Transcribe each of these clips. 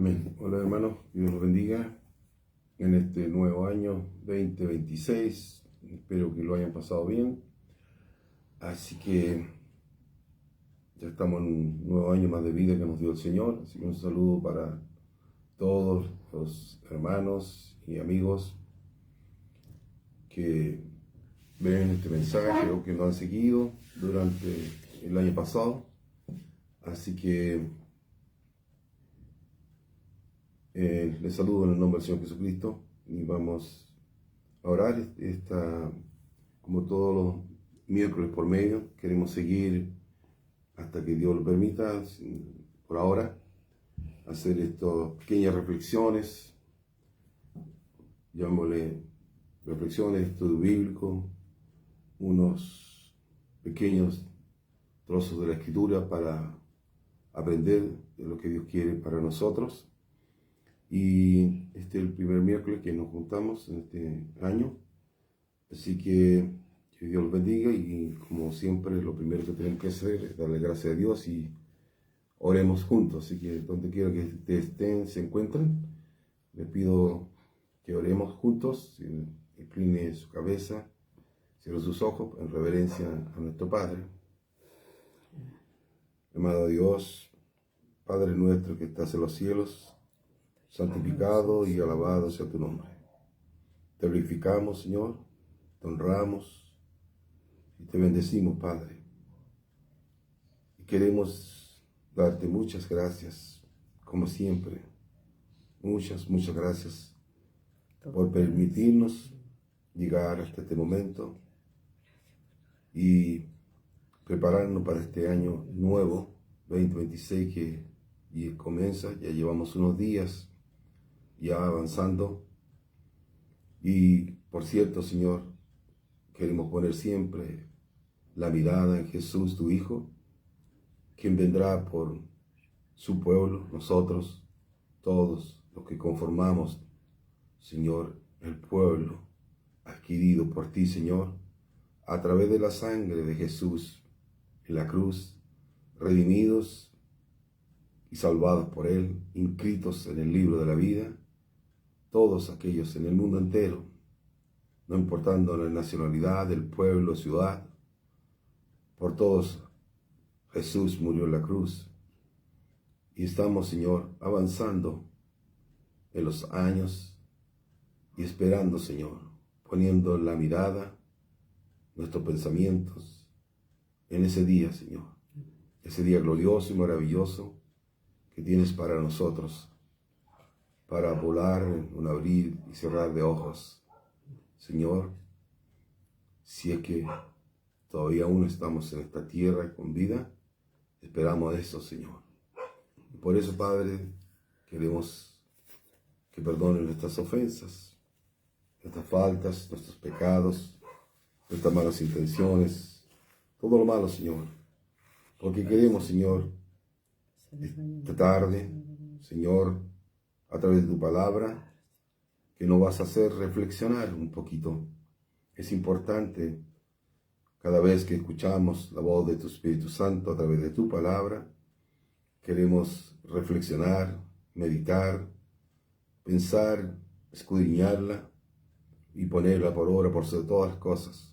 Amén. Hola hermanos, Dios los bendiga en este nuevo año 2026. Espero que lo hayan pasado bien. Así que ya estamos en un nuevo año más de vida que nos dio el Señor. Así que un saludo para todos los hermanos y amigos que ven este mensaje o que lo han seguido durante el año pasado. Así que les saludo en el nombre del Señor Jesucristo y vamos a orar. Como todos los miércoles por medio, queremos seguir hasta que Dios lo permita, por ahora, hacer estas pequeñas reflexiones, llamémosle reflexiones, estudio bíblico, unos pequeños trozos de la Escritura para aprender de lo que Dios quiere para nosotros. Y este es el primer miércoles que nos juntamos en este año, así que Dios los bendiga y como siempre lo primero que tenemos que hacer es darle gracias a Dios y oremos juntos. Así que donde quiera que estén, se encuentren, les pido que oremos juntos. Incline su cabeza, cierre sus ojos en reverencia a nuestro Padre. Amado Dios, Padre nuestro que estás en los cielos, santificado y alabado sea tu nombre. Te glorificamos, Señor, te honramos y te bendecimos, Padre. Y queremos darte muchas gracias, como siempre. Muchas gracias por permitirnos llegar hasta este momento y prepararnos para este año nuevo, 2026, que comienza. Ya llevamos unos días ya avanzando. Y por cierto, Señor, queremos poner siempre la mirada en Jesús, tu Hijo, quien vendrá por su pueblo, nosotros, todos los que conformamos, Señor, el pueblo adquirido por ti, Señor, a través de la sangre de Jesús en la cruz, redimidos y salvados por Él, inscritos en el libro de la vida, todos aquellos en el mundo entero, no importando la nacionalidad, el pueblo, ciudad, por todos Jesús murió en la cruz. Y estamos, Señor, avanzando en los años y esperando, Señor, poniendo la mirada, nuestros pensamientos en ese día, Señor, ese día glorioso y maravilloso que tienes para nosotros, para volar en un abrir y cerrar de ojos. Señor, si es que todavía aún estamos en esta tierra con vida, esperamos eso, Señor. Y por eso, Padre, queremos que perdonen nuestras ofensas, nuestras faltas, nuestros pecados, nuestras malas intenciones, todo lo malo, Señor. Porque queremos, Señor, esta tarde, Señor, a través de tu palabra, que nos vas a hacer reflexionar un poquito. Es importante cada vez que escuchamos la voz de tu Espíritu Santo a través de tu palabra, queremos reflexionar, meditar, pensar, escudriñarla y ponerla por obra por sobre todas las cosas.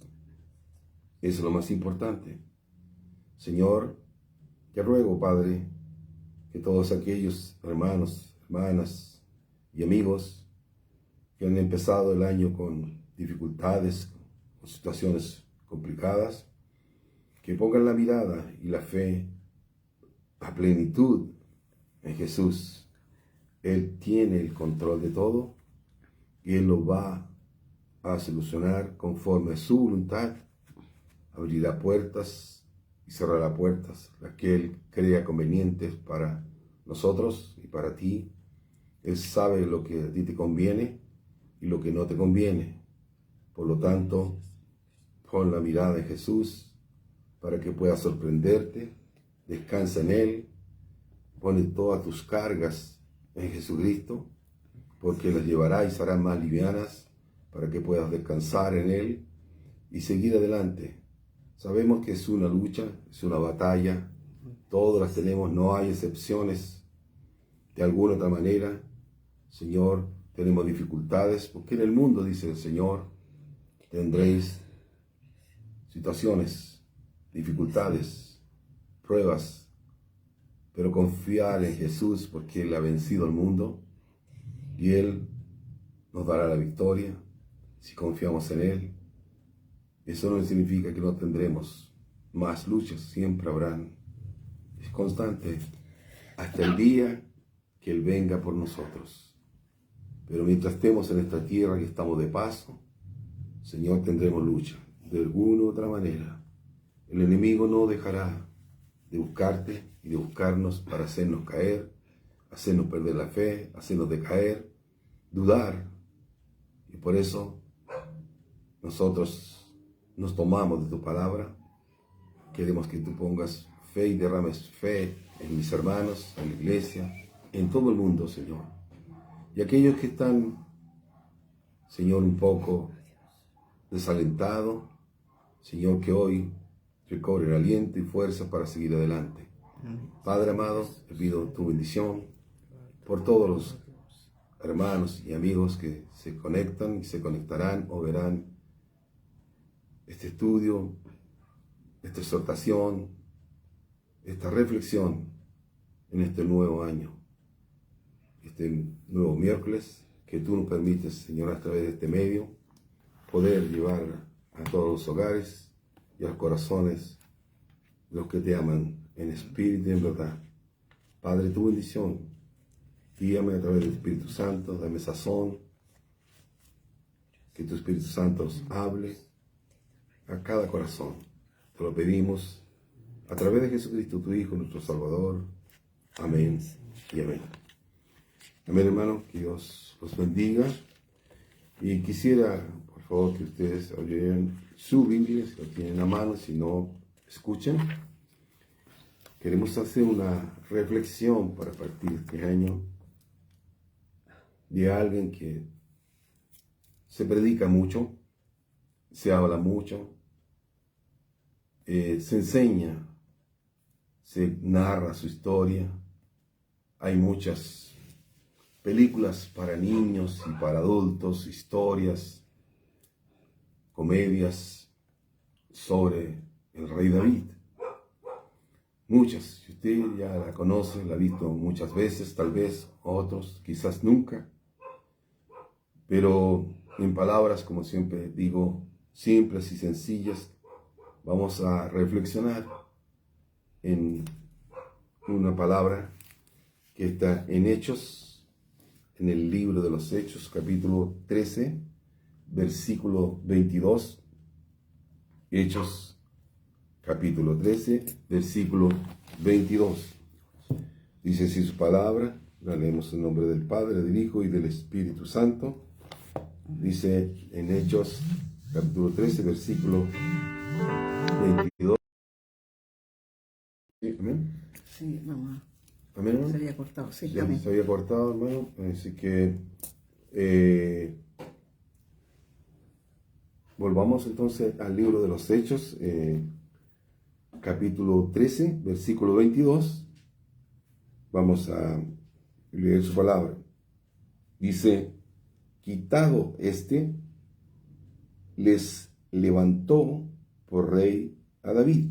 Eso es lo más importante. Señor, te ruego, Padre, que todos aquellos hermanos, hermanas y amigos que han empezado el año con dificultades, con situaciones complicadas, que pongan la mirada y la fe a plenitud en Jesús. Él tiene el control de todo y Él lo va a solucionar conforme a su voluntad. Abrirá puertas y cerrará puertas, las que Él crea convenientes para nosotros y para ti. Él sabe lo que a ti te conviene y lo que no te conviene. Por lo tanto, pon la mirada en Jesús para que puedas sorprenderte. Descansa en Él. Pone todas tus cargas en Jesucristo, porque las llevará y serán más livianas para que puedas descansar en Él y seguir adelante. Sabemos que es una lucha, es una batalla. Todas las tenemos, no hay excepciones. de alguna otra manera, Señor, tenemos dificultades, porque en el mundo, dice el Señor, tendréis situaciones, dificultades, pruebas, pero confiar en Jesús porque Él ha vencido al mundo y Él nos dará la victoria si confiamos en Él. Eso no significa que no tendremos más luchas, siempre habrán. Es constante hasta el día que Él venga por nosotros. Pero mientras estemos en esta tierra que estamos de paso, Señor, tendremos lucha. De alguna u otra manera, el enemigo no dejará de buscarte y de buscarnos para hacernos caer, hacernos perder la fe, hacernos decaer, dudar. Y por eso nosotros nos tomamos de tu palabra. Queremos que tú pongas fe y derrames fe en mis hermanos, en la iglesia, en todo el mundo, Señor. Y aquellos que están, Señor, un poco desalentados, Señor, que hoy recobren aliento y fuerza para seguir adelante. Padre amado, te pido tu bendición por todos los hermanos y amigos que se conectan y se conectarán o verán este estudio, esta exhortación, esta reflexión en este nuevo año, este nuevo miércoles, que tú nos permites, Señor, a través de este medio, poder llevar a todos los hogares y a los corazones de los que te aman en espíritu y en verdad. Padre, tu bendición, guíame a través del Espíritu Santo, dame sazón, que tu Espíritu Santo nos hable a cada corazón. Te lo pedimos a través de Jesucristo, tu Hijo, nuestro Salvador. Amén y amén. Amén, hermano, que Dios los bendiga. Y quisiera, por favor, que ustedes abrieran su Biblia, si lo tienen a mano, si no, escuchen. Queremos hacer una reflexión para partir este año de alguien que se predica mucho, se habla mucho, se enseña, se narra su historia. Hay muchas películas para niños y para adultos, historias, comedias sobre el rey David. Muchas, si usted ya la conoce, la ha visto muchas veces, tal vez, otros quizás nunca. Pero en palabras, como siempre digo, simples y sencillas, vamos a reflexionar en una palabra que está en Hechos, en el libro de los Hechos, capítulo 13, versículo 22. Hechos, capítulo 13, versículo 22. Dice así su palabra, la leemos en nombre del Padre, del Hijo y del Espíritu Santo. Dice en Hechos, capítulo 13, versículo 22. ¿Sí? ¿Amén? Sí, mamá. ¿Amén, hermano? Se había cortado, sí, Ya, amén. se había cortado, hermano. Así que volvamos entonces al libro de los Hechos, capítulo 13, versículo 22. Vamos a leer su palabra. Dice: quitado este, les levantó por rey a David,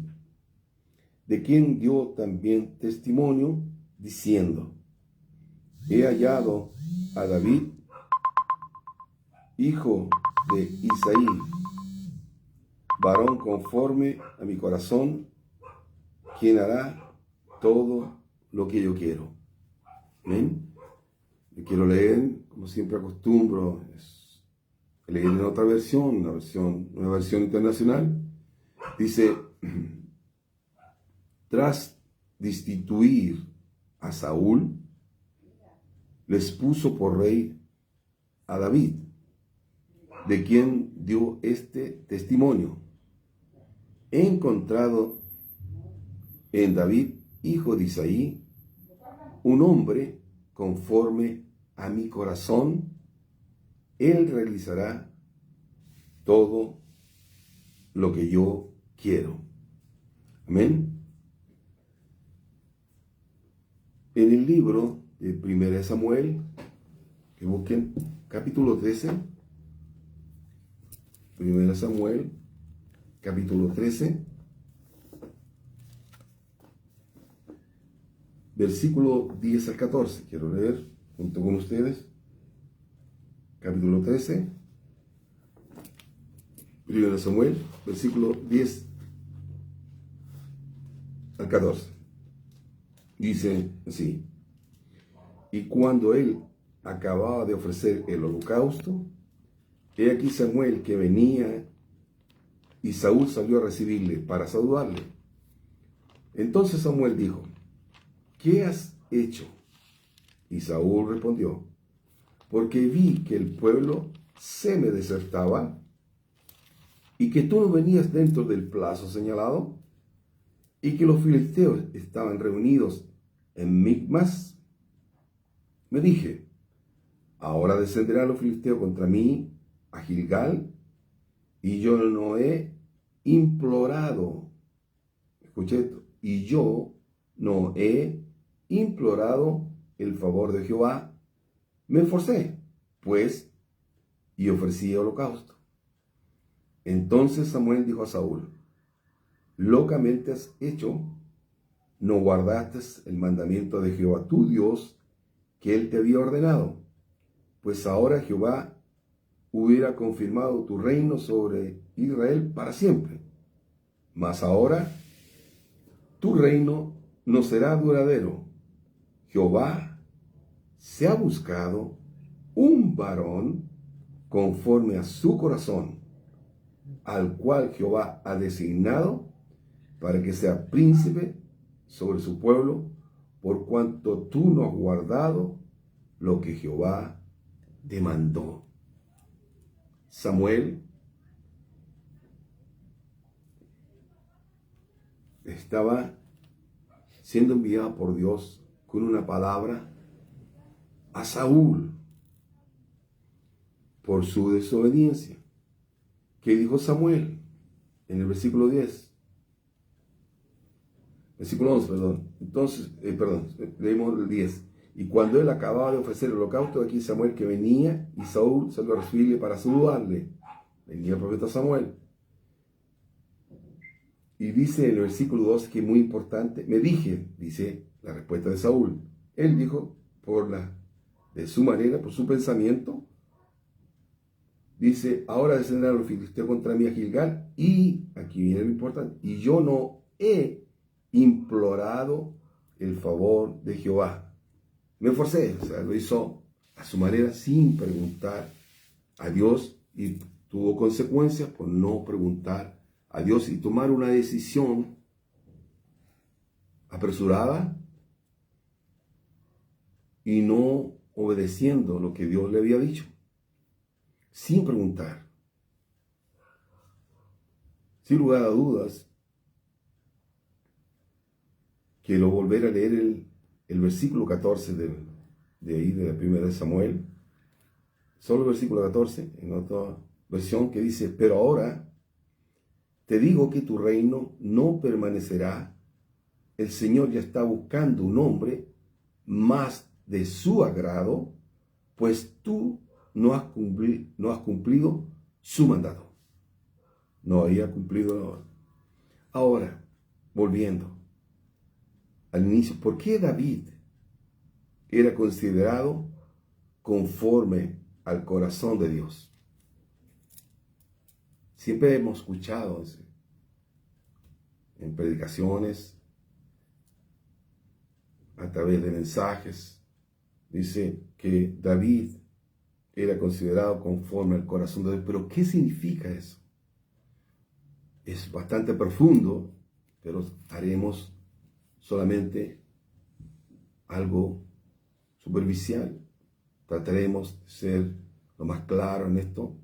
de quien dio también testimonio, diciendo: he hallado a David, hijo de Isaí, varón conforme a mi corazón, quien hará todo lo que yo quiero. Amén. Yo quiero leer, como siempre acostumbro, leer en otra versión, una versión internacional. Dice: tras destituir a Saúl, les puso por rey a David, de quien dio este testimonio: he encontrado en David, hijo de Isaí, un hombre conforme a mi corazón. Él realizará todo lo que yo quiero. Amén. En el libro Primera de Samuel, que busquen capítulo 13. Primera de Samuel, capítulo 13. Versículo 10 al 14. Quiero leer junto con ustedes. Capítulo 13. Primera de Samuel, versículo 10 al 14. Dice así: y cuando él acababa de ofrecer el holocausto, he aquí Samuel que venía, y Saúl salió a recibirle para saludarle. Entonces Samuel dijo: ¿qué has hecho? Y Saúl respondió: porque vi que el pueblo se me desertaba y que tú no venías dentro del plazo señalado y que los filisteos estaban reunidos en Micmas. Me dije: ahora descenderán los filisteos contra mí a Gilgal, y yo no he implorado, escuche esto, y yo no he implorado el favor de Jehová. Me esforcé, pues, y ofrecí holocausto. Entonces Samuel dijo a Saúl: locamente has hecho, no guardaste el mandamiento de Jehová tu Dios, que él te había ordenado, pues ahora Jehová hubiera confirmado tu reino sobre Israel para siempre. Mas ahora tu reino no será duradero. Jehová se ha buscado un varón conforme a su corazón, al cual Jehová ha designado para que sea príncipe sobre su pueblo, por cuanto tú no has guardado lo que Jehová te mandó. Samuel estaba siendo enviado por Dios con una palabra a Saúl por su desobediencia. ¿Qué dijo Samuel en el versículo 10? Versículo 11, perdón. Entonces, leímos el 10. Y cuando él acababa de ofrecer el holocausto, aquí Samuel que venía, y Saúl salió a recibirle para saludarle. Venía el profeta Samuel. Y dice en el versículo 12, que es muy importante: me dije, dice la respuesta de Saúl. Él dijo, de su manera, por su pensamiento, dice: ahora descenderán los filisteos contra mí a Gilgal, y aquí viene lo importante, y yo no he implorado el favor de Jehová. Me esforcé, o sea, lo hizo a su manera sin preguntar a Dios, y tuvo consecuencias por no preguntar a Dios y tomar una decisión apresurada y no obedeciendo lo que Dios le había dicho, sin preguntar. Sin lugar a dudas, quiero volver a leer el versículo 14 de ahí, de la primera de Samuel, solo el versículo 14, en otra versión, que dice: pero ahora te digo que tu reino no permanecerá. El Señor ya está buscando un hombre más de su agrado, pues tú no has cumplido su mandato. No había cumplido. Ahora, volviendo al inicio, ¿por qué David era considerado conforme al corazón de Dios? Siempre hemos escuchado en predicaciones, a través de mensajes, dice que David era considerado conforme al corazón de Dios. Pero ¿qué significa eso? Es bastante profundo, pero haremos solamente algo superficial. Trataremos de ser lo más claro en esto.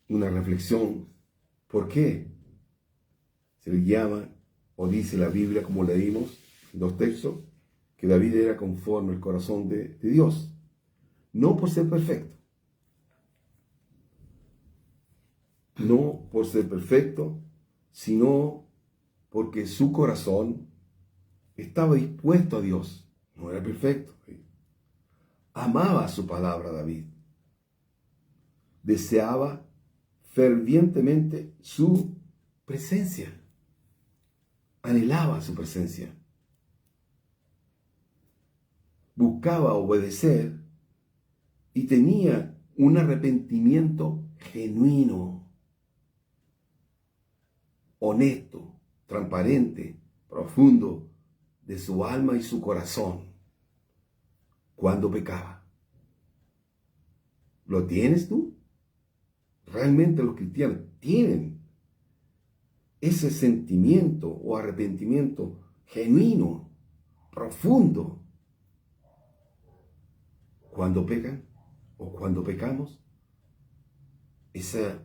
Una reflexión. ¿Por qué se le llama, o dice la Biblia, como leímos en los textos, que David era conforme al corazón de Dios? No por ser perfecto. No por ser perfecto, sino porque su corazón estaba dispuesto a Dios. no era perfecto. Amaba su palabra David. Deseaba fervientemente su presencia. Anhelaba su presencia. Buscaba obedecer y tenía un arrepentimiento genuino, honesto, transparente, profundo de su alma y su corazón cuando pecaba. ¿Lo tienes tú? Realmente los cristianos tienen ese sentimiento o arrepentimiento genuino, profundo, cuando pecan o cuando pecamos. Ese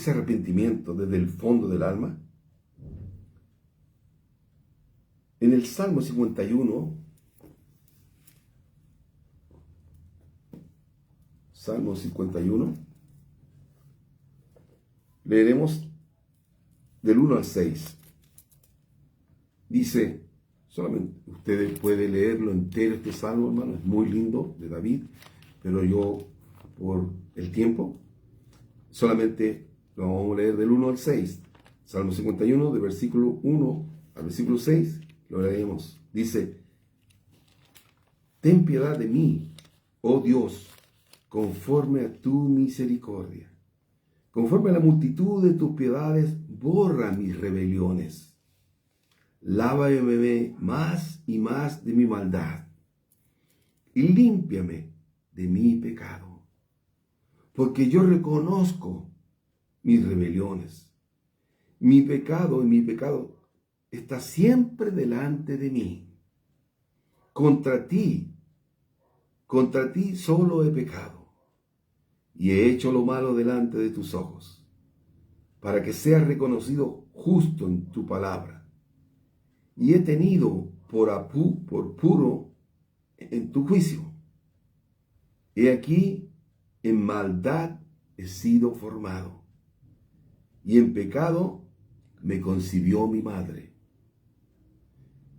arrepentimiento desde el fondo del alma. En el Salmo 51, Salmo 51, leeremos del 1 al 6. Dice, solamente ustedes pueden leerlo entero este salmo, hermano, es muy lindo, de David, pero yo, por el tiempo, solamente lo vamos a leer del 1 al 6. Salmo 51, de versículo 1 al versículo 6, lo leemos. Dice, ten piedad de mí, oh Dios, conforme a tu misericordia. Conforme a la multitud de tus piedades, borra mis rebeliones. Lávame más y más de mi maldad, y límpiame de mi pecado. Porque yo reconozco mis rebeliones. Mi pecado está siempre delante de mí. Contra ti solo he pecado y he hecho lo malo delante de tus ojos, para que seas reconocido justo en tu palabra. Y he tenido por puro en tu juicio. He aquí, en maldad he sido formado, y en pecado me concibió mi madre.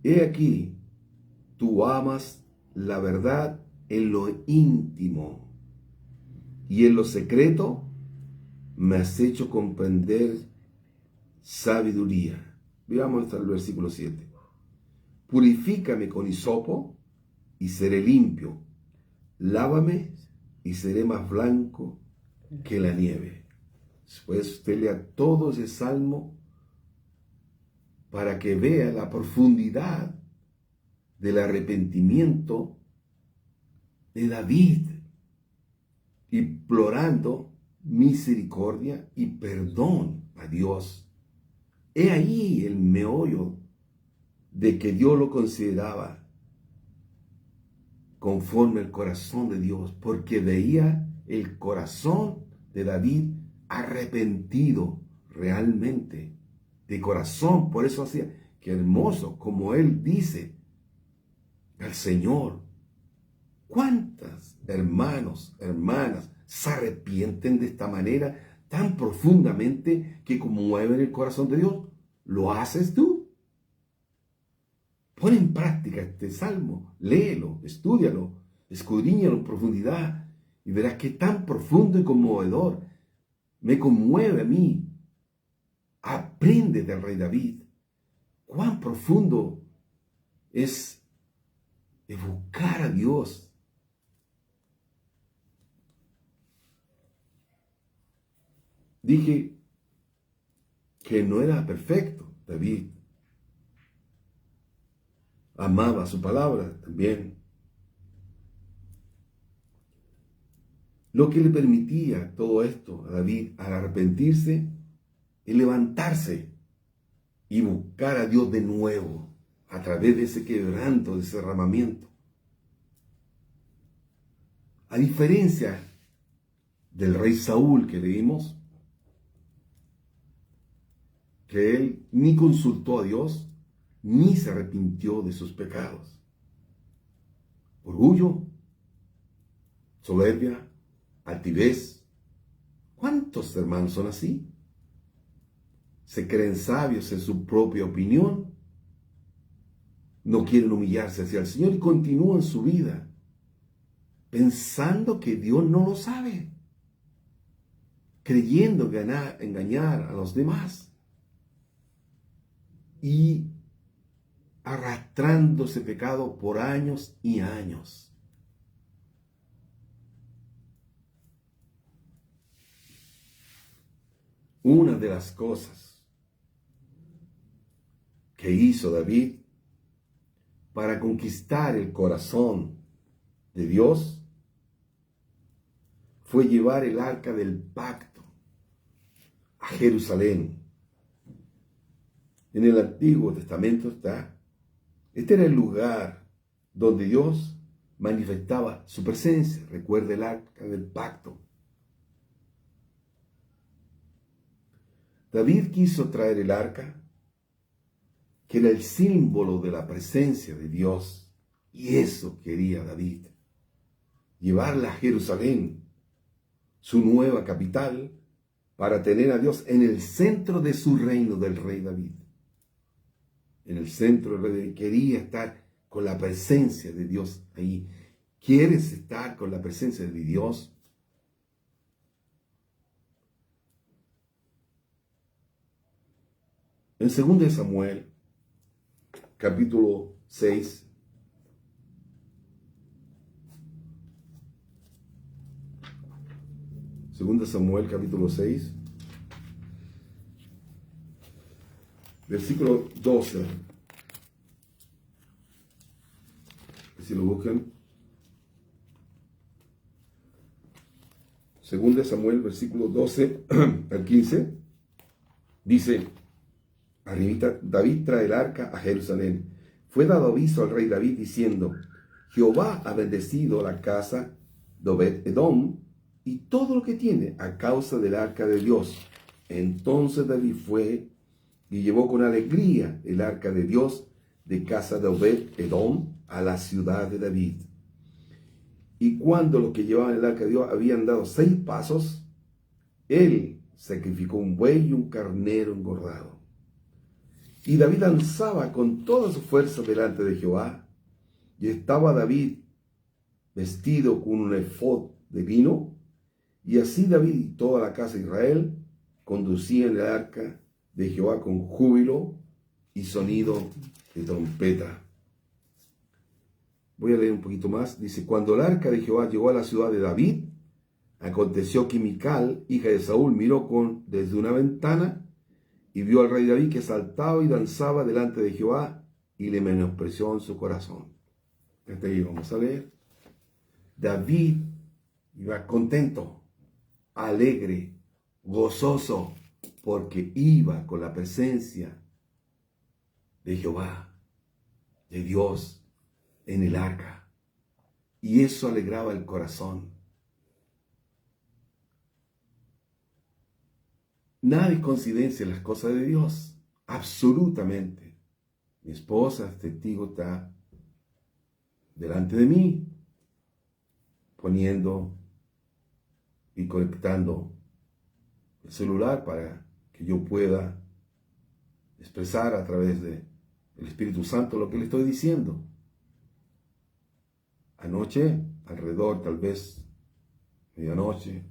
He aquí, tú amas la verdad en lo íntimo, y en lo secreto me has hecho comprender sabiduría. Veamos hasta el versículo 7. Purifícame con hisopo y seré limpio. Lávame y seré más blanco que la nieve. Después usted lea todo ese salmo para que vea la profundidad del arrepentimiento de David, implorando misericordia y perdón a Dios. He ahí el meollo de que Dios lo consideraba conforme al corazón de Dios, porque veía el corazón de David arrepentido realmente, de corazón. Por eso hacía, qué hermoso, como él dice al Señor. ¿Cuántas hermanos, hermanas se arrepienten de esta manera tan profundamente que conmueven el corazón de Dios? ¿Lo haces tú? Pon en práctica este salmo, léelo, estúdialo, escudriñalo en profundidad y verás qué tan profundo y conmovedor me conmueve a mí. Aprende del rey David. Cuán profundo es buscar a Dios. Dije que no era perfecto, David. Amaba su palabra también. Lo que le permitía todo esto a David al arrepentirse es levantarse y buscar a Dios de nuevo a través de ese quebranto, de ese derramamiento. A diferencia del rey Saúl que leímos, que él ni consultó a Dios, ni se arrepintió de sus pecados. Orgullo, soberbia, altivez. ¿Cuántos hermanos son así? Se creen sabios en su propia opinión no quieren humillarse hacia el Señor y continúan su vida pensando que Dios no lo sabe, creyendo engañar a los demás y arrastrando ese pecado por años y años. Una de las cosas que hizo David para conquistar el corazón de Dios fue llevar el arca del pacto a Jerusalén. En el Antiguo Testamento este era el lugar donde Dios manifestaba su presencia. Recuerda el arca del pacto. David quiso traer el arca, que era el símbolo de la presencia de Dios, y eso quería David, llevarla a Jerusalén, su nueva capital, para tener a Dios en el centro de su reino del rey David. En el centro del rey quería estar con la presencia de Dios ahí. ¿Quieres estar con la presencia de Dios? En 2 Samuel, capítulo 6, Segunda Samuel, capítulo 6, versículo 12. Si lo buscan. Segunda Samuel, versículo 12 al 15, dice: arribita, David trae el arca a Jerusalén. Fue dado aviso al rey David diciendo: Jehová ha bendecido la casa de Obed-Edom y todo lo que tiene a causa del arca de Dios. Entonces David fue y llevó con alegría el arca de Dios de casa de Obed-Edom a la ciudad de David. Y cuando los que llevaban el arca de Dios habían dado 6 pasos, él sacrificó un buey y un carnero engordado. Y David danzaba con toda su fuerza delante de Jehová. Y estaba David vestido con un efod de lino. Y así David y toda la casa de Israel conducían el arca de Jehová con júbilo y sonido de trompeta. Voy a leer un poquito más. Dice: cuando el arca de Jehová llegó a la ciudad de David, aconteció que Mical, hija de Saúl, miró desde una ventana y vio al rey David que saltaba y danzaba delante de Jehová, y le menospreció en su corazón. Hasta ahí vamos a leer. David iba contento, alegre, gozoso, porque iba con la presencia de Jehová, de Dios, en el arca. Y eso alegraba el corazón. Nada es coincidencia en las cosas de Dios, absolutamente. Mi esposa, testigo, está delante de mí, poniendo y conectando el celular para que yo pueda expresar a través del Espíritu Santo lo que le estoy diciendo. Anoche, alrededor tal vez medianoche,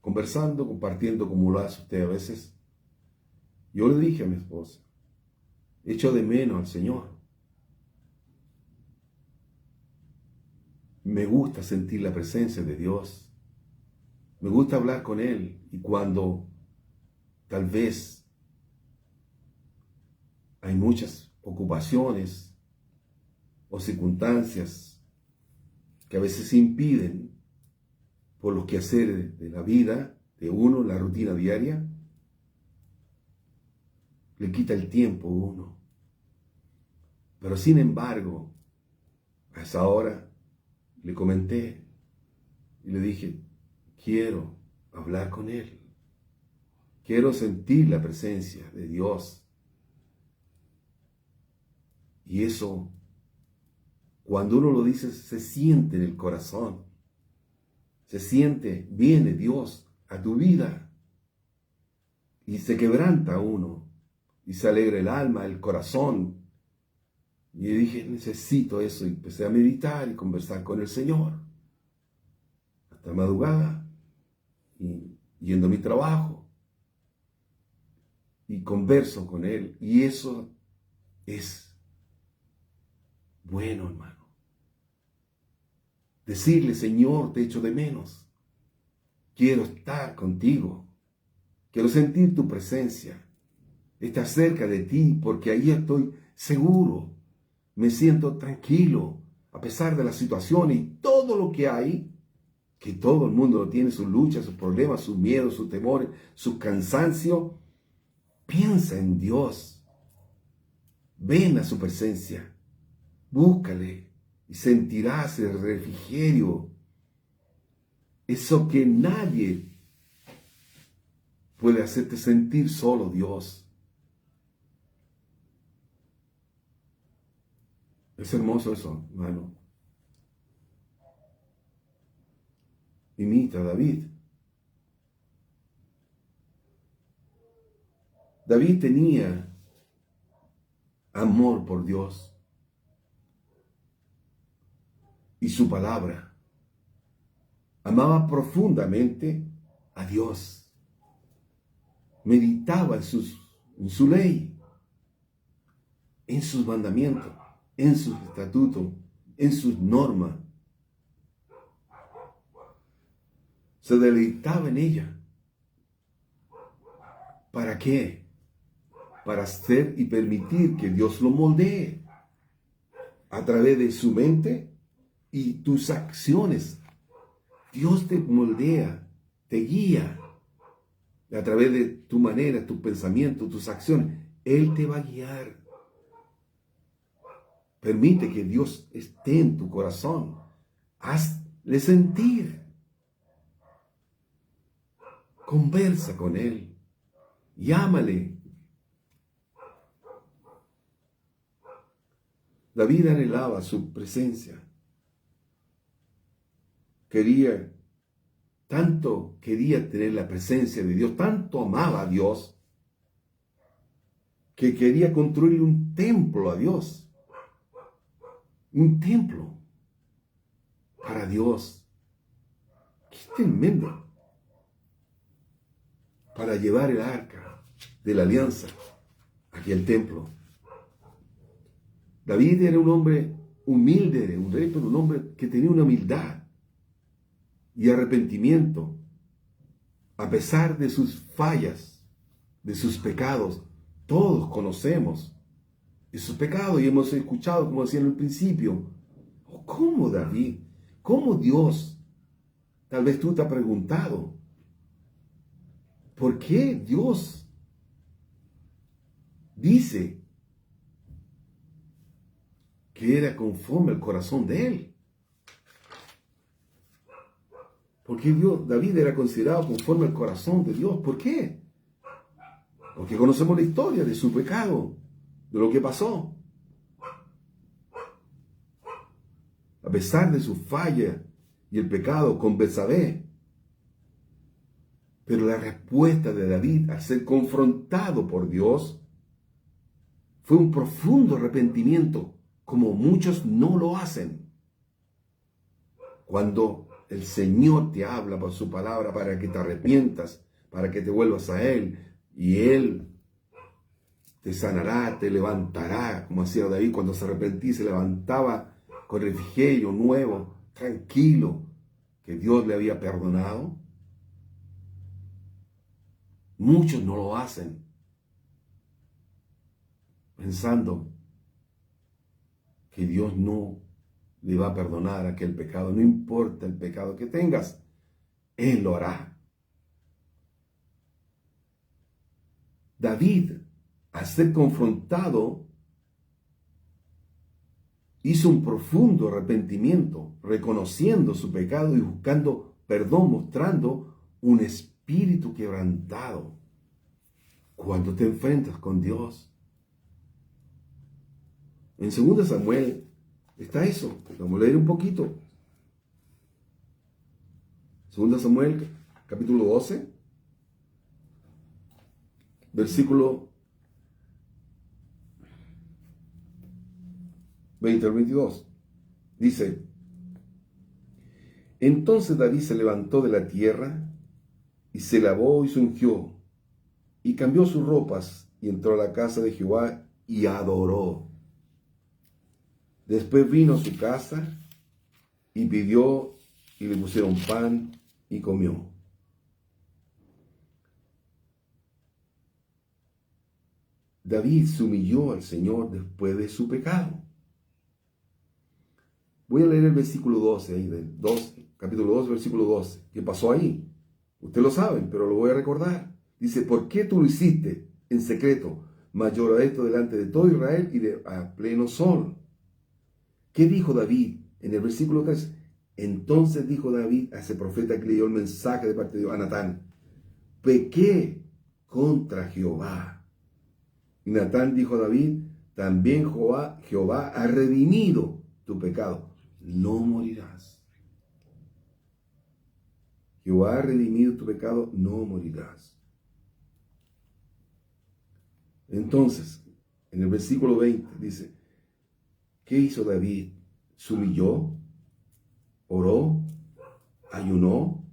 conversando, compartiendo como lo hace usted a veces, yo le dije a mi esposa: echo de menos al Señor. Me gusta sentir la presencia de Dios. Me gusta hablar con Él. Y cuando tal vez hay muchas ocupaciones o circunstancias que a veces impiden por los quehaceres de la vida de uno, la rutina diaria, le quita el tiempo a uno. Pero sin embargo, a esa hora le comenté y le dije: quiero hablar con Él. Quiero sentir la presencia de Dios. Y eso, cuando uno lo dice, se siente en el corazón. Se siente, viene Dios a tu vida. Y se quebranta uno. Y se alegra el alma, el corazón. Y dije, necesito eso. Y empecé a meditar y conversar con el Señor. Hasta madrugada. Y yendo a mi trabajo. Y converso con Él. Y eso es bueno, hermano. Decirle, Señor, te echo de menos. Quiero estar contigo. Quiero sentir tu presencia. Estar cerca de ti porque ahí estoy seguro. Me siento tranquilo a pesar de la situación y todo lo que hay. Que todo el mundo tiene sus luchas, sus problemas, sus miedos, sus temores, su cansancio. Piensa en Dios. Ven a su presencia. Búscale y sentirás el refrigerio. Eso que nadie puede hacerte sentir, solo Dios. Es hermoso eso, hermano. Imita a David. David tenía amor por Dios y su palabra. Amaba profundamente a Dios. Meditaba en su ley, en sus mandamientos, en sus estatutos, en sus normas. Se deleitaba en ella. ¿Para qué? Para hacer y permitir que Dios lo moldee a través de su mente y tus acciones. Dios te moldea, te guía a través de tu manera, tu pensamiento, tus acciones. Él te va a guiar. Permite que Dios esté en tu corazón. Hazle sentir. Conversa con Él. Llámale. David anhelaba su presencia. Tanto quería tener la presencia de Dios, tanto amaba a Dios, que quería construir un templo a Dios. Un templo para Dios. ¡Qué tremendo! Para llevar el arca de la alianza aquí al templo. David era un hombre humilde, era un rey, pero un hombre que tenía una humildad y arrepentimiento, a pesar de sus fallas, de sus pecados. Todos conocemos esos pecados y hemos escuchado, como decía en el principio, ¿cómo David? ¿Cómo Dios? Tal vez tú te has preguntado, ¿por qué Dios dice que era conforme al corazón de él? Porque David era considerado conforme al corazón de Dios. ¿Por qué? Porque conocemos la historia de su pecado, de lo que pasó. A pesar de su falla y el pecado con Betsabé. Pero la respuesta de David al ser confrontado por Dios fue un profundo arrepentimiento, como muchos no lo hacen. Cuando el Señor te habla por su palabra para que te arrepientas, para que te vuelvas a Él, y Él te sanará, te levantará, como hacía David cuando se arrepentía, se levantaba con refrigerio nuevo, tranquilo, que Dios le había perdonado. Muchos no lo hacen, pensando que Dios no le va a perdonar aquel pecado. No importa el pecado que tengas, Él lo hará. David, al ser confrontado, hizo un profundo arrepentimiento, reconociendo su pecado y buscando perdón, mostrando un espíritu quebrantado. Cuando te enfrentas con Dios. En 2 Samuel está eso. Vamos a leer un poquito. 2 Samuel, capítulo 12, versículo 20 al 22. Dice, entonces David se levantó de la tierra y se lavó y se ungió y cambió sus ropas y entró a la casa de Jehová y adoró. Después vino a su casa y pidió y le pusieron pan y comió. David se humilló al Señor después de su pecado. Voy a leer el versículo 12, ahí del capítulo 2, versículo 12. ¿Qué pasó ahí? Ustedes lo saben, pero lo voy a recordar. Dice, ¿por qué tú lo hiciste en secreto? Mas lloraré esto delante de todo Israel y a pleno sol. ¿Qué dijo David en el versículo 3? Entonces dijo David a ese profeta que leyó el mensaje de parte de Dios, a Natán, pequé contra Jehová. Y Natán dijo a David, también Jehová ha redimido tu pecado, no morirás. Jehová ha redimido tu pecado, no morirás. Entonces, en el versículo 20 dice, ¿qué hizo David? Se humilló, oró, ayunó.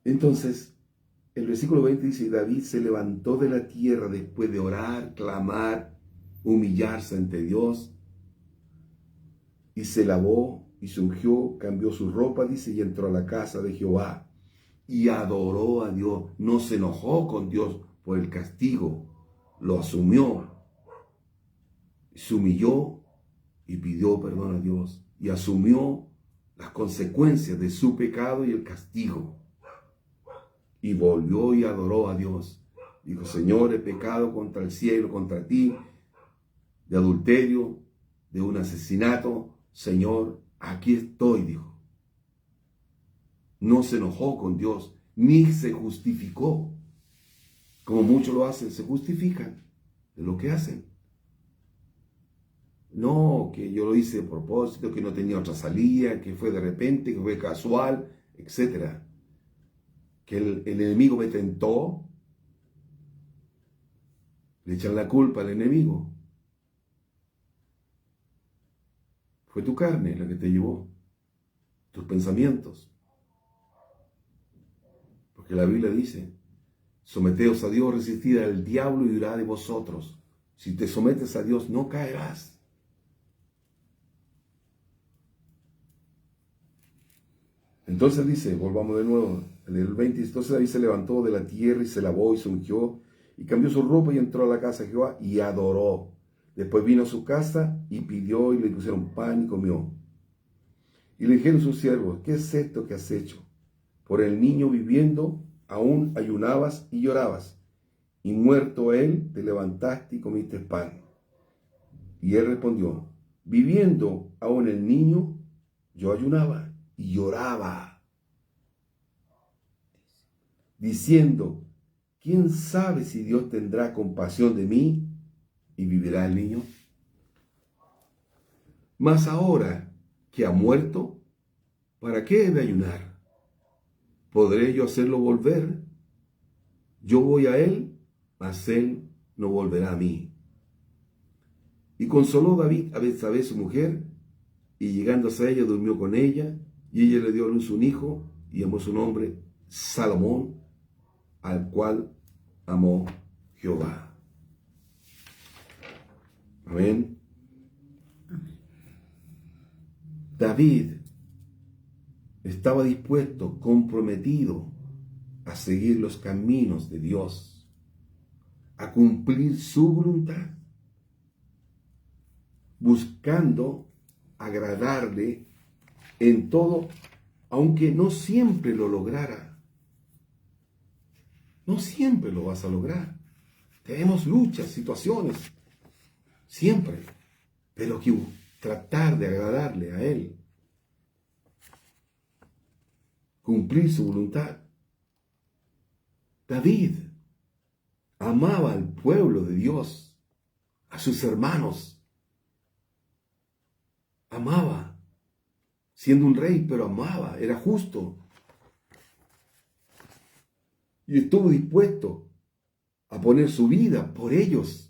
Entonces, el versículo 20 dice, David se levantó de la tierra después de orar, clamar, humillarse ante Dios, y se lavó y se ungió, cambió su ropa, dice, y entró a la casa de Jehová y adoró a Dios. No se enojó con Dios por el castigo, lo asumió, se humilló y pidió perdón a Dios y asumió las consecuencias de su pecado y el castigo. Y volvió y adoró a Dios. Dijo, Señor, he pecado contra el cielo, contra ti, de adulterio, de un asesinato. Señor, aquí estoy, dijo. No se enojó con Dios, ni se justificó. Como muchos lo hacen, se justifican de lo que hacen. No, que yo lo hice a propósito, que no tenía otra salida, que fue de repente, que fue casual, etc. Que el enemigo me tentó. Le echan la culpa al enemigo. Fue tu carne la que te llevó, tus pensamientos. Porque la Biblia dice, someteos a Dios, resistid al diablo y huirá de vosotros. Si te sometes a Dios, no caerás. Entonces dice, volvamos de nuevo, en el 20, entonces David se levantó de la tierra y se lavó y se ungió y cambió su ropa y entró a la casa de Jehová y adoró. Después vino a su casa y pidió y le pusieron pan y comió. Y le dijeron sus siervos, ¿qué es esto que has hecho? Por el niño viviendo, aún ayunabas y llorabas. Y muerto él, te levantaste y comiste pan. Y él respondió, viviendo aún el niño, yo ayunaba y lloraba, diciendo, ¿quién sabe si Dios tendrá compasión de mí y vivirá el niño? Mas ahora que ha muerto, ¿para qué he de ayunar? ¿Podré yo hacerlo volver? Yo voy a él, mas él no volverá a mí. Y consoló David a Betsabé su mujer, y llegándose a ella durmió con ella, y ella le dio a luz un hijo, y llamó su nombre Salomón, al cual amó Jehová. Amén. David estaba dispuesto, comprometido a seguir los caminos de Dios, a cumplir su voluntad, buscando agradarle en todo, aunque no siempre lo lograra. No siempre lo vas a lograr. Tenemos luchas, situaciones, siempre, pero que tratar de agradarle a Él, cumplir su voluntad. David amaba al pueblo de Dios, a sus hermanos. Amaba, siendo un rey, pero amaba, era justo. Y estuvo dispuesto a poner su vida por ellos,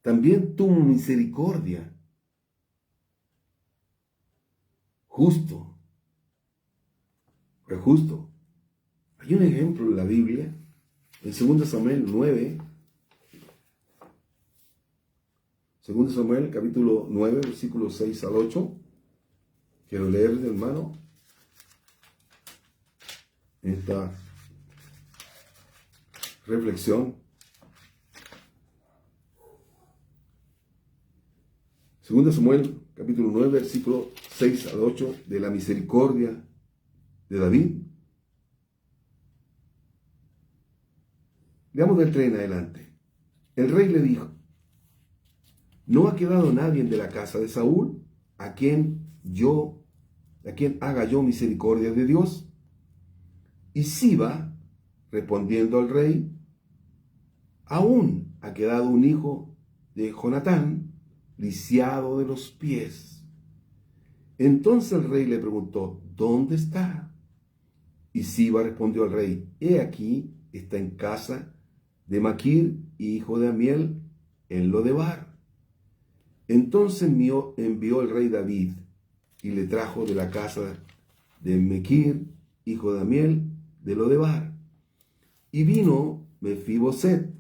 también tuvo misericordia. Justo. Fue justo. Hay un ejemplo en la Biblia, en 2 Samuel 9, 2 Samuel capítulo 9, versículos 6 al 8. Quiero leerle, hermano, esta reflexión. 2 Samuel capítulo 9, versículo 6 al 8, de la misericordia de David. Leamos del 3 en adelante. El rey le dijo: ¿no ha quedado nadie de la casa de Saúl a quien haga yo misericordia de Dios? Y Siba, respondiendo al rey: aún ha quedado un hijo de Jonatán, lisiado de los pies. Entonces el rey le preguntó: ¿dónde está? Y Siba respondió al rey: he aquí, está en casa de Maquir, hijo de Amiel, en Lodebar. Entonces envió el rey David y le trajo de la casa de Maquir, hijo de Amiel, de Lodebar. Y vino Mefiboset,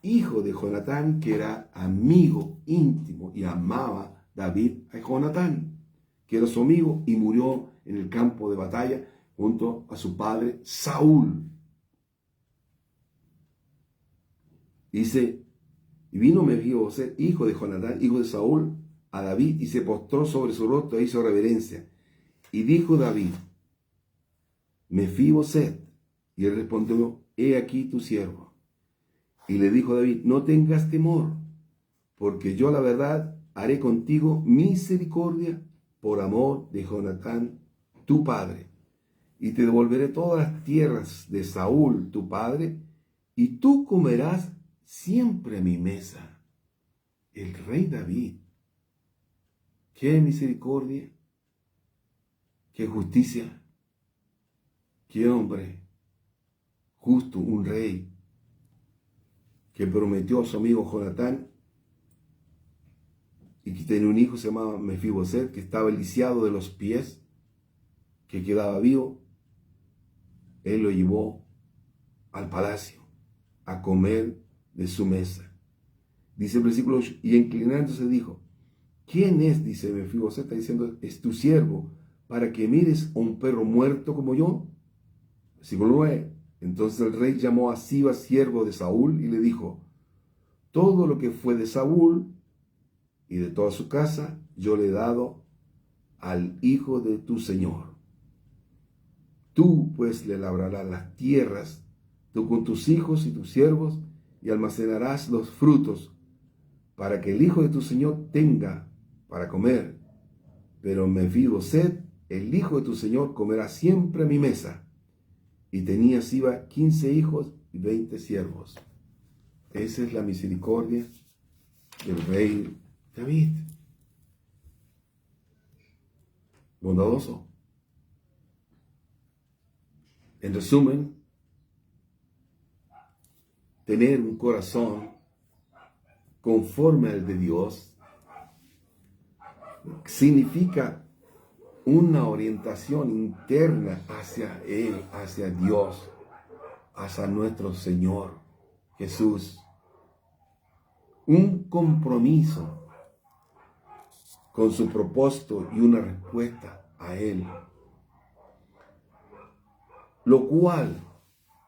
hijo de Jonatán, que era amigo íntimo y amaba David a Jonatán, que era su amigo, y murió en el campo de batalla junto a su padre Saúl. Dice: y vino Mefiboset, hijo de Jonatán, hijo de Saúl, a David, y se postró sobre su rostro e hizo reverencia. Y dijo David: Mefiboset. Y él respondió: he aquí tu siervo. Y le dijo David: no tengas temor, porque yo la verdad haré contigo misericordia por amor de Jonatán, tu padre. Y te devolveré todas las tierras de Saúl, tu padre, y tú comerás siempre a mi mesa. El rey David. Qué misericordia, qué justicia, qué hombre justo, un rey que prometió a su amigo Jonatán, y que tenía un hijo que se llamaba Mefiboset, que estaba lisiado de los pies, que quedaba vivo. Él lo llevó al palacio a comer de su mesa. Dice el versículo 8: y inclinándose dijo: ¿quién es? Dice Mefiboset, está diciendo: es tu siervo, para que mires a un perro muerto como yo. Versículo 9: entonces el rey llamó a Siba, siervo de Saúl, y le dijo: todo lo que fue de Saúl y de toda su casa, yo le he dado al hijo de tu señor. Tú pues le labrarás las tierras, tú con tus hijos y tus siervos, y almacenarás los frutos, para que el hijo de tu señor tenga para comer. Pero Mefiboset, el hijo de tu señor, comerá siempre a mi mesa. Y tenía Siba 15 hijos y 20 siervos. Esa es la misericordia del rey David. Bondadoso. En resumen, tener un corazón conforme al de Dios significa una orientación interna hacia Él, hacia Dios, hacia nuestro Señor Jesús. Un compromiso con su propósito y una respuesta a Él. Lo cual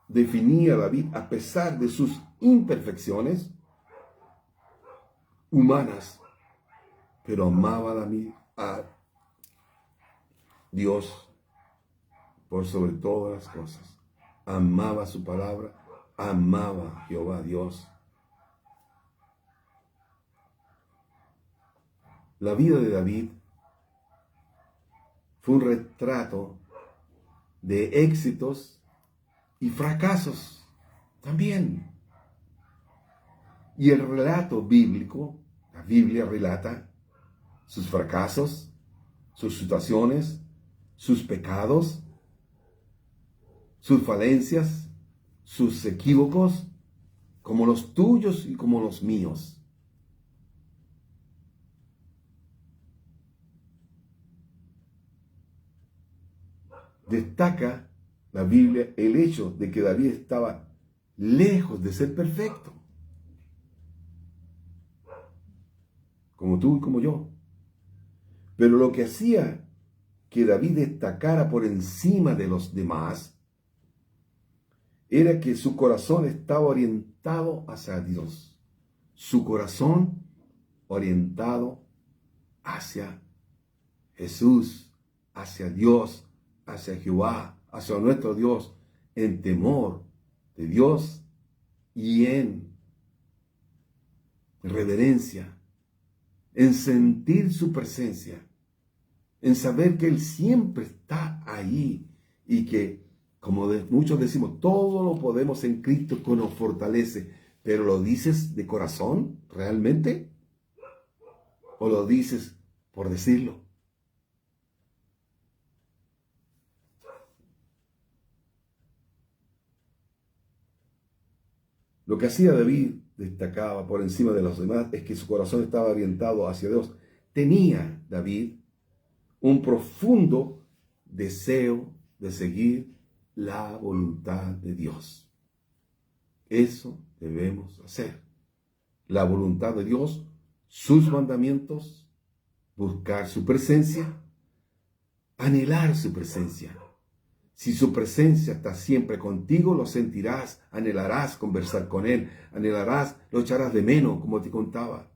definía a David, a pesar de sus imperfecciones humanas, pero amaba a David, a Dios por sobre todas las cosas. Amaba su palabra, amaba a Jehová Dios. La vida de David fue un retrato de éxitos y fracasos también. Y el relato bíblico, la Biblia relata sus fracasos, sus situaciones, sus pecados, sus falencias, sus equívocos, como los tuyos y como los míos. destaca la Biblia el hecho de que David estaba lejos de ser perfecto, como tú y como yo. Pero lo que hacía que David destacara por encima de los demás era que su corazón estaba orientado hacia Dios. Su corazón orientado hacia Jesús, hacia Dios, hacia Jehová, hacia nuestro Dios, en temor de Dios y en reverencia, en sentir su presencia, en saber que Él siempre está ahí y que, como muchos decimos, todo lo podemos en Cristo que nos fortalece. Pero ¿lo dices de corazón realmente? ¿O lo dices por decirlo? Lo que hacía David destacaba por encima de los demás es que su corazón estaba orientado hacia Dios. Tenía David un profundo deseo de seguir la voluntad de Dios. Eso debemos hacer. La voluntad de Dios, sus mandamientos, buscar su presencia, anhelar su presencia. Si su presencia está siempre contigo, lo sentirás, anhelarás conversar con Él, anhelarás, lo echarás de menos, como te contaba.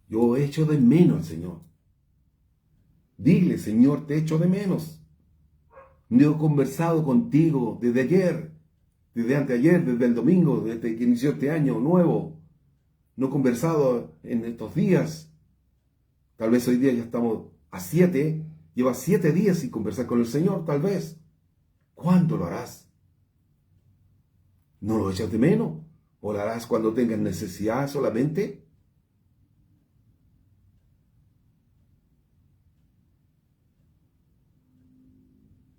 Yo echo de menos al Señor. Dile, Señor, te echo de menos. No he conversado contigo desde ayer, desde anteayer, desde el domingo, desde que inició este año nuevo. No he conversado en estos días. Tal vez hoy día ya estamos a 7. Lleva 7 días sin conversar con el Señor, tal vez. ¿Cuándo lo harás? ¿No lo echas de menos? ¿O lo harás cuando tengas necesidad solamente?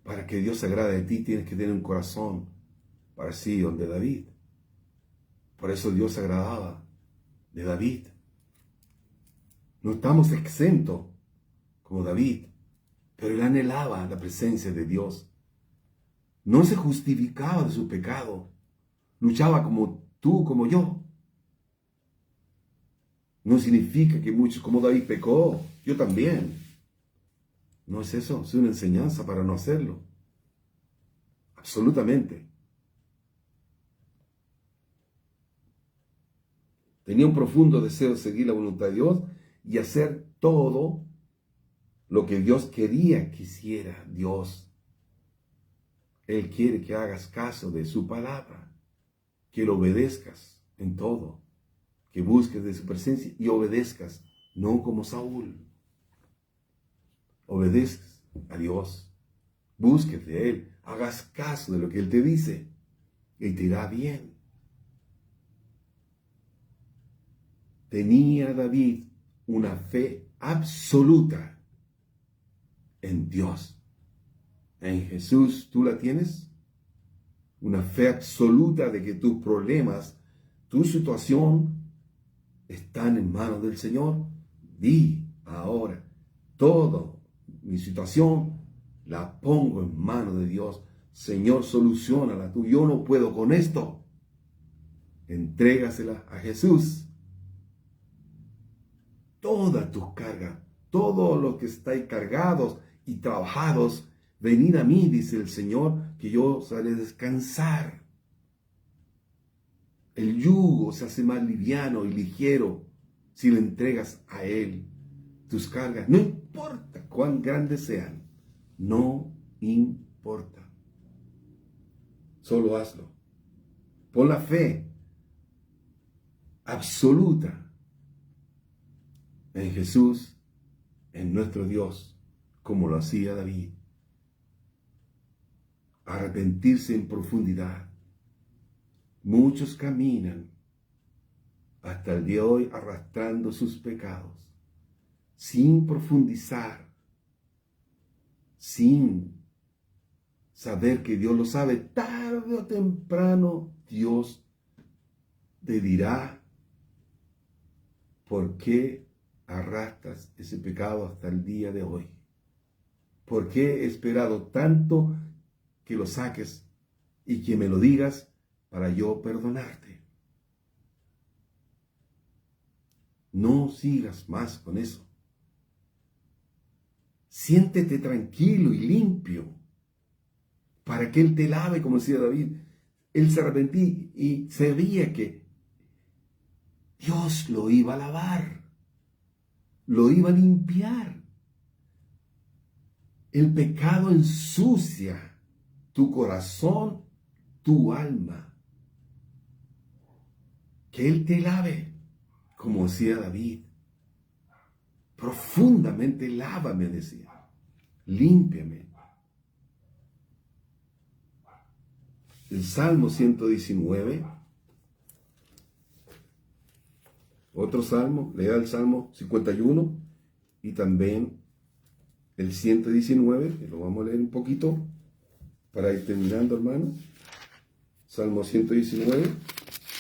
Para que Dios se agrade de ti, tienes que tener un corazón parecido al de David. Por eso Dios se agradaba de David. No estamos exentos como David, pero él anhelaba la presencia de Dios. No se justificaba de su pecado. Luchaba como tú, como yo. No significa que muchos como David pecó. Yo también. No es eso. Es una enseñanza para no hacerlo. Absolutamente. Tenía un profundo deseo de seguir la voluntad de Dios y hacer todo lo que Dios quería que hiciera Dios. Él quiere que hagas caso de su palabra, que lo obedezcas en todo, que busques de su presencia y obedezcas, no como Saúl. Obedezcas a Dios, busques de Él, hagas caso de lo que Él te dice y te irá bien. Tenía David una fe absoluta en Dios. En Jesús, ¿tú la tienes? Una fe absoluta de que tus problemas, tu situación, están en manos del Señor. Di ahora, toda mi situación la pongo en manos de Dios. Señor, soluciónala tú. Yo no puedo con esto. Entrégasela a Jesús. Todas tus cargas, todos los que estáis cargados y trabajados, venid a mí, dice el Señor, que yo os haré descansar. El yugo se hace más liviano y ligero si le entregas a Él tus cargas. No importa cuán grandes sean, no importa. Solo hazlo. Pon la fe absoluta en Jesús, en nuestro Dios, como lo hacía David. Arrepentirse en profundidad. Muchos caminan hasta el día de hoy arrastrando sus pecados, sin profundizar, sin saber que Dios lo sabe. Tarde o temprano Dios te dirá por qué arrastras ese pecado hasta el día de hoy. porque he esperado tanto que lo saques y que me lo digas para yo perdonarte. No sigas más con eso. Siéntete tranquilo y limpio para que Él te lave, como decía David. Él se arrepentía y sabía que Dios lo iba a lavar, lo iba a limpiar. El pecado ensucia tu corazón, tu alma. Que Él te lave, como decía David. Profundamente lávame, decía. Límpiame. El Salmo 119. Otro salmo, lea el Salmo 51 y también el 119, que lo vamos a leer un poquito para ir terminando, hermano. Salmo 119,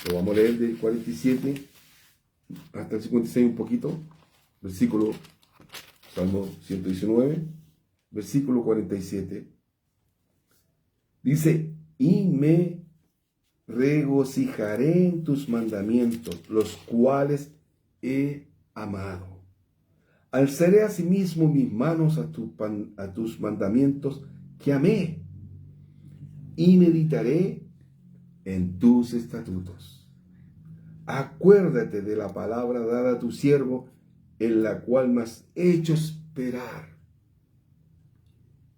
lo vamos a leer del 47 hasta el 56 un poquito. Versículo, Salmo 119, versículo 47. Dice, y me regocijaré en tus mandamientos, los cuales he amado. Alzaré asimismo mis manos a tus mandamientos que amé, y meditaré en tus estatutos. Acuérdate de la palabra dada a tu siervo, en la cual me has hecho esperar.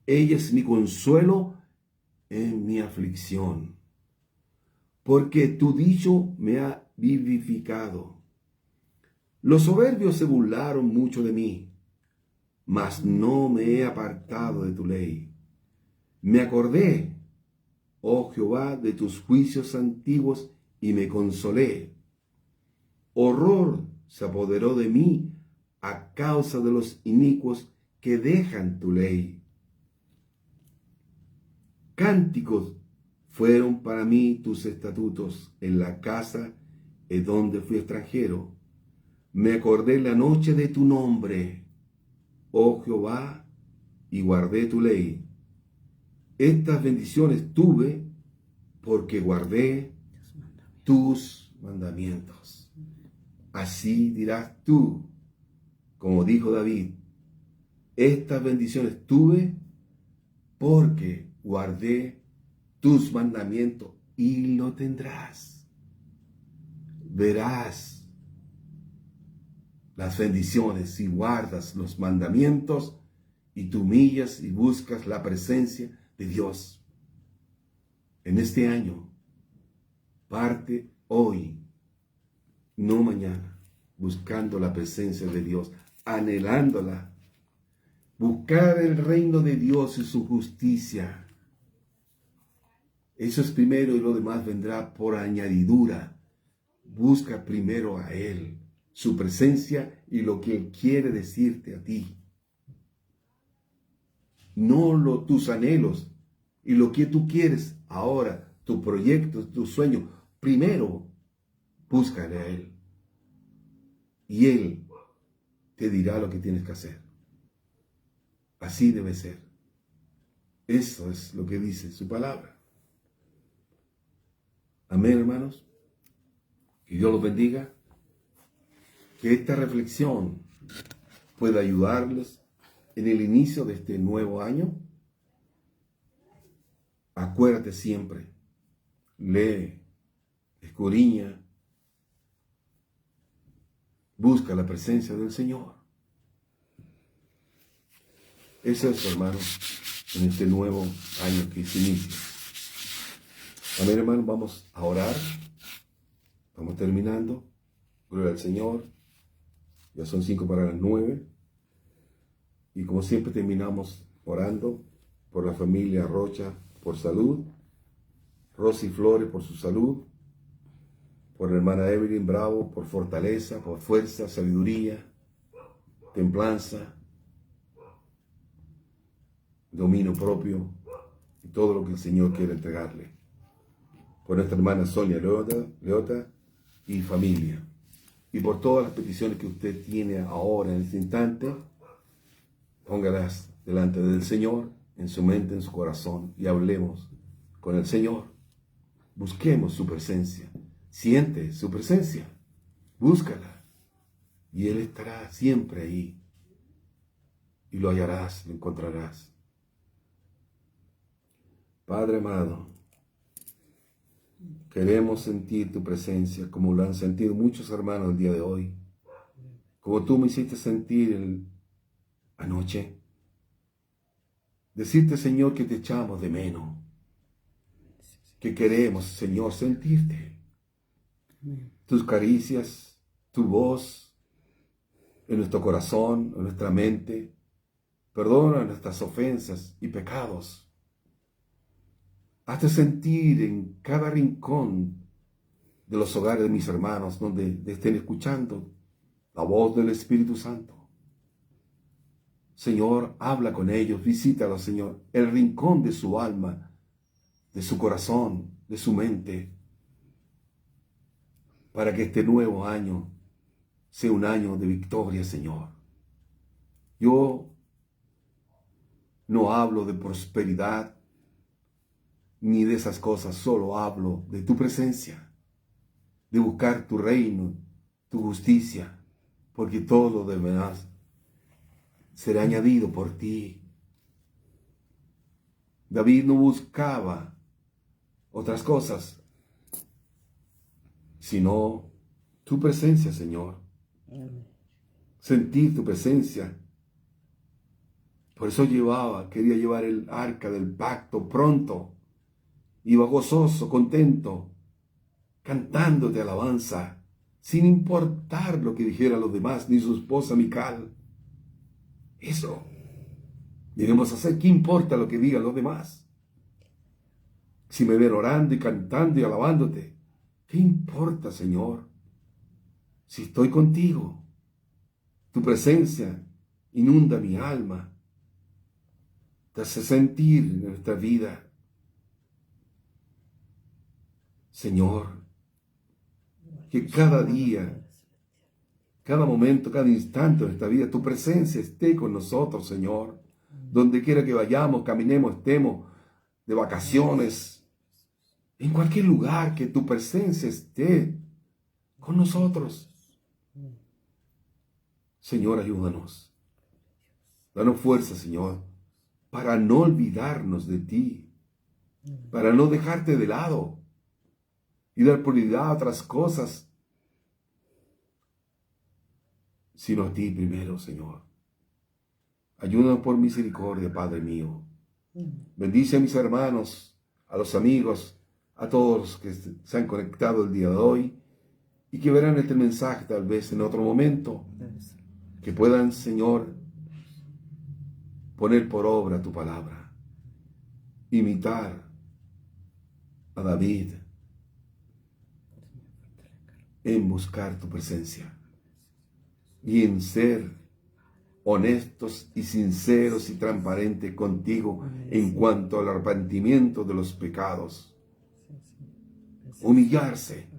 Ella es mi consuelo en mi aflicción, porque tu dicho me ha vivificado. Los soberbios se burlaron mucho de mí, mas no me he apartado de tu ley. Me acordé, oh Jehová, de tus juicios antiguos y me consolé. Horror se apoderó de mí a causa de los inicuos que dejan tu ley. Cánticos fueron para mí tus estatutos en la casa en donde fui extranjero. Me acordé la noche de tu nombre, oh Jehová, y guardé tu ley. Estas bendiciones tuve porque guardé tus mandamientos. Así dirás tú, como dijo David, estas bendiciones tuve porque guardé tus mandamientos y lo tendrás. Verás las bendiciones si guardas los mandamientos y te humillas y buscas la presencia de Dios. En este año, parte hoy, no mañana, buscando la presencia de Dios, anhelándola. Buscar el reino de Dios y su justicia. Eso es primero y lo demás vendrá por añadidura. Busca primero a Él, su presencia y lo que Él quiere decirte a ti. No tus anhelos y lo que tú quieres ahora, tu proyecto, tu sueño. Primero, búscale a Él. Y Él te dirá lo que tienes que hacer. Así debe ser. Eso es lo que dice su palabra. Amén, hermanos. Que Dios los bendiga. Que esta reflexión pueda ayudarles en el inicio de este nuevo año. Acuérdate siempre. Lee, escudriña, busca la presencia del Señor. Eso es, hermanos, en este nuevo año que se inicia. Amén, hermanos, vamos a orar. Vamos terminando. Gloria al Señor. Ya son 8:55. Y como siempre terminamos orando por la familia Rocha por salud, Rosy Flores por su salud, por la hermana Evelyn Bravo por fortaleza, por fuerza, sabiduría, templanza, dominio propio y todo lo que el Señor quiere entregarle. Por nuestra hermana Sonia Leota y familia. Y por todas las peticiones que usted tiene ahora en este instante, póngalas delante del Señor, en su mente, en su corazón, y hablemos con el Señor. Busquemos su presencia. Siente su presencia. Búscala. Y Él estará siempre ahí. Y lo hallarás, lo encontrarás. Padre amado, queremos sentir tu presencia como lo han sentido muchos hermanos el día de hoy. Como tú me hiciste sentir anoche. Decirte, Señor, que te echamos de menos. Que queremos, Señor, sentirte. Tus caricias, tu voz en nuestro corazón, en nuestra mente. Perdona nuestras ofensas y pecados. Hazte sentir en cada rincón de los hogares de mis hermanos donde estén escuchando la voz del Espíritu Santo. Señor, habla con ellos, visítalos, Señor, el rincón de su alma, de su corazón, de su mente, para que este nuevo año sea un año de victoria, Señor. Yo no hablo de prosperidad ni de esas cosas, solo hablo de tu presencia, de buscar tu reino, tu justicia, porque todo lo demás será añadido por ti. David no buscaba otras cosas, sino tu presencia, Señor. Sentir tu presencia. Por eso quería llevar el arca del pacto pronto. Iba gozoso, contento, cantándote alabanza, sin importar lo que dijeran los demás, ni su esposa Mical. Eso debemos hacer. ¿Qué importa lo que digan los demás? Si me ven orando y cantando y alabándote, ¿qué importa, Señor? Si estoy contigo, tu presencia inunda mi alma, te hace sentir en nuestra vida. Señor, que cada día, cada momento, cada instante de nuestra vida, tu presencia esté con nosotros, Señor. Donde quiera que vayamos, caminemos, estemos de vacaciones, en cualquier lugar, que tu presencia esté con nosotros. Señor, ayúdanos. Danos fuerza, Señor, para no olvidarnos de ti, para no dejarte de lado y dar prioridad a otras cosas, sino a ti primero, Señor. Ayúdanos por misericordia, Padre mío. Bendice a mis hermanos, a los amigos, a todos los que se han conectado el día de hoy y que verán este mensaje tal vez en otro momento. Que puedan, Señor, poner por obra tu palabra. Imitar a David en buscar tu presencia y en ser honestos y sinceros y transparentes contigo en cuanto al arrepentimiento de los pecados. Humillarse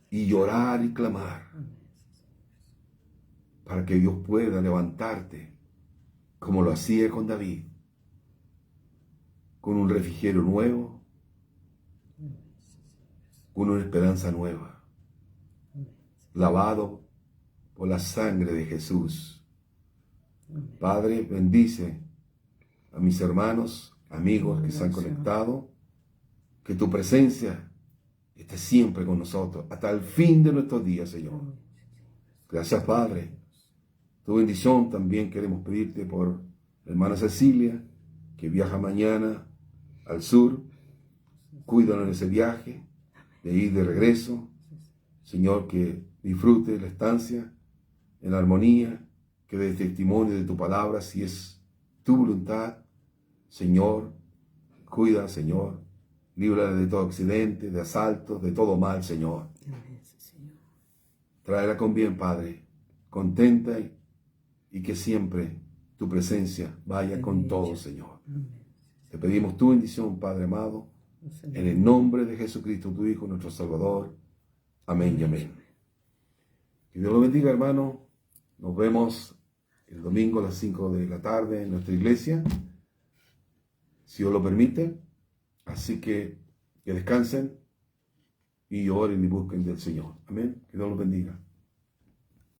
y llorar y clamar para que Dios pueda levantarte como lo hacía con David, con un refrigerio nuevo, con una esperanza nueva, lavado por la sangre de Jesús. Padre, bendice a mis hermanos, amigos que se han conectado, que tu presencia esté siempre con nosotros, hasta el fin de nuestros días, Señor. Gracias, Padre. Tu bendición también queremos pedirte por la hermana Cecilia, que viaja mañana al sur. Cuídanos en ese viaje, de ir de regreso. Señor, que disfrute la estancia en armonía, que dé testimonio de tu palabra, si es tu voluntad. Señor, cuida, Señor. Líbrala de todo accidente, de asaltos, de todo mal, Señor. Tráela con bien, Padre, contenta y que siempre tu presencia vaya con todos, Señor. Te pedimos tu bendición, Padre amado, en el nombre de Jesucristo, tu Hijo, nuestro Salvador. Amén y amén. Que Dios lo bendiga, hermano. Nos vemos el domingo a las 5 de la tarde en nuestra iglesia, si Dios lo permite. Así que descansen y oren y busquen del Señor. Amén. Que Dios los bendiga.